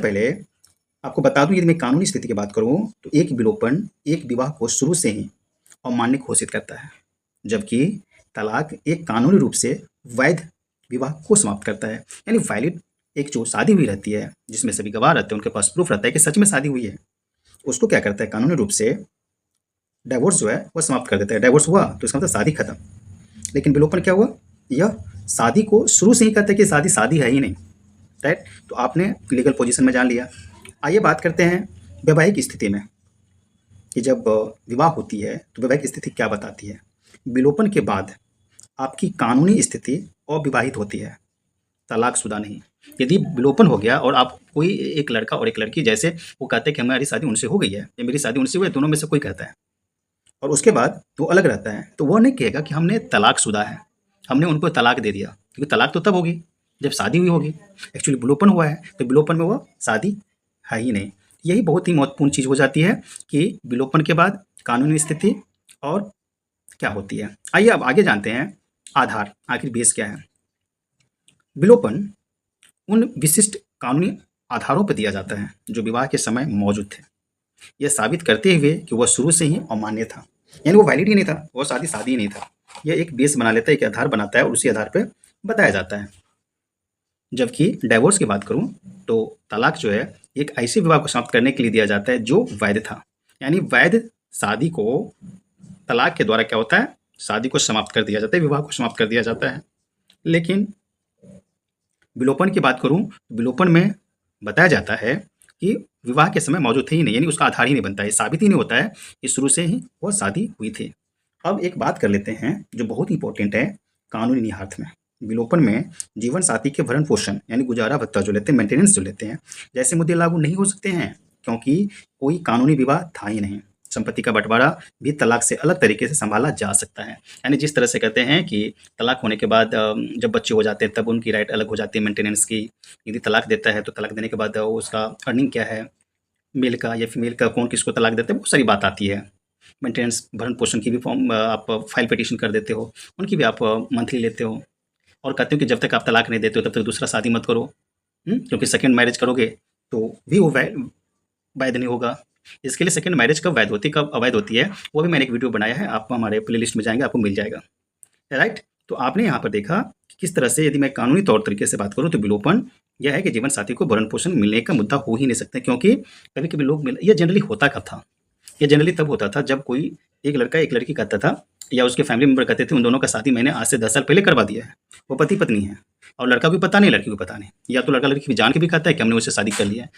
पहले आपको बता दूं, यदि मैं कानूनी स्थिति की बात करूं तो एक विलोपन एक विवाह को शुरू से ही अमान्य घोषित करता है, जबकि तलाक एक कानूनी रूप से वैध विवाह को समाप्त करता है। यानी वैलिड एक जो शादी हुई रहती है, जिसमें सभी गवाह रहते हैं, उनके पास प्रूफ रहता है कि सच में शादी हुई है, उसको क्या करता है, कानूनी रूप से डाइवोर्स जो है वो समाप्त कर देता है। डाइवोर्स हुआ तो इसका मतलब शादी खत्म। लेकिन विलोपन क्या हुआ, यह शादी को शुरू से ही कहता है कि शादी शादी है ही नहीं। राइट, तो आपने लीगल पोजीशन में जान लिया। आइए बात करते हैं वैवाहिक स्थिति में कि जब विवाह होती है तो वैवाहिक स्थिति क्या बताती है। विलोपन के बाद आपकी कानूनी स्थिति अविवाहित होती है, तलाकशुदा नहीं। यदि विलोपन हो गया और आप कोई एक लड़का और एक लड़की, जैसे वो कहते हैं कि हमारी शादी उनसे हो गई है या मेरी शादी उनसे हुई है, दोनों में से कोई कहता है, और उसके बाद वो अलग रहता है, तो वो नहीं कहेगा कि हमने तलाकशुदा है, हमने उनको तलाक दे दिया, क्योंकि तलाक तो तब होगी जब शादी हुई होगी। एक्चुअली विलोपन हुआ है तो विलोपन में वो शादी है ही नहीं। यही बहुत ही महत्वपूर्ण चीज़ हो जाती है कि विलोपन के बाद कानूनी स्थिति और क्या होती है। आइए अब आगे जानते हैं आधार, आखिर बेस क्या है। विलोपन उन विशिष्ट कानूनी आधारों पर दिया जाता है जो विवाह के समय मौजूद थे, यह साबित करते हुए कि वह शुरू से ही अमान्य था, यानी वो वैलिड ही नहीं था, वो शादी शादी ही नहीं था। यह एक बेस बना लेता है, एक आधार बनाता है और उसी आधार पर बताया जाता है। जबकि डाइवोर्स की बात करूं तो तलाक जो है एक ऐसे विवाह को समाप्त करने के लिए दिया जाता है जो वैध था। यानी वैध शादी को तलाक के द्वारा क्या होता है, शादी को समाप्त कर दिया जाता है, विवाह को समाप्त कर दिया जाता है। लेकिन विलोपन की बात करूं तो विलोपन में बताया जाता है कि विवाह के समय मौजूद थे ही नहीं, यानी उसका आधार ही नहीं बनता है, साबित ही नहीं होता है कि शुरू से ही वो शादी हुई थी। अब एक बात कर लेते हैं जो बहुत इंपॉर्टेंट है कानूनी निहितार्थ में। विलोपन में जीवन साथी के भरण पोषण यानी गुजारा भत्ता जो लेते हैं, मेंटेनेंस जो लेते हैं, जैसे मुद्दे लागू नहीं हो सकते हैं, क्योंकि कोई कानूनी विवाह था ही नहीं। संपत्ति का बंटवारा भी तलाक से अलग तरीके से संभाला जा सकता है। यानी जिस तरह से कहते हैं कि तलाक होने के बाद जब बच्चे हो जाते हैं तब उनकी राइट अलग हो जाती है मेंटेनेंस की। यदि तलाक देता है तो तलाक देने के बाद उसका अर्निंग क्या है, मेल का या फीमेल का, कौन किसको तलाक देते हैं, वो सारी बात आती है। मेंटेनेंस भरण पोषण की भी फॉर्म आप फाइल पिटीशन कर देते हो, उनकी भी आप मंथली लेते हो, और कहते हो कि जब तक आप तलाक नहीं देते हो तब तक दूसरा शादी मत करो, क्योंकि सेकंड मैरिज करोगे तो भी वो वैध नहीं होगा। इसके लिए सेकंड मैरिज कब वैध होती है, कब अवैध होती है, वो भी मैंने एक वीडियो बनाया है, आप हमारे प्ले लिस्ट में जाएंगे आपको मिल जाएगा। राइट, तो आपने यहाँ पर देखा कि किस तरह से, यदि मैं कानूनी तौर तरीके से बात करूँ तो विलोपन यह है कि जीवन साथी को भरण पोषण मिलने का मुद्दा हो ही नहीं सकता, क्योंकि कभी कभी लोग यह जनरली होता कब था, यह जनरली तब होता था जब कोई एक लड़का एक लड़की कहता था या उसके फैमिली मेंबर कहते थे उन दोनों का शादी मैंने आज से 10 साल पहले करवा दिया है, वो पति पत्नी है और लड़का को पता नहीं लड़की को पता नहीं, या तो लड़का लड़की की जान के भी कहता है कि हमने उससे शादी कर लिया है,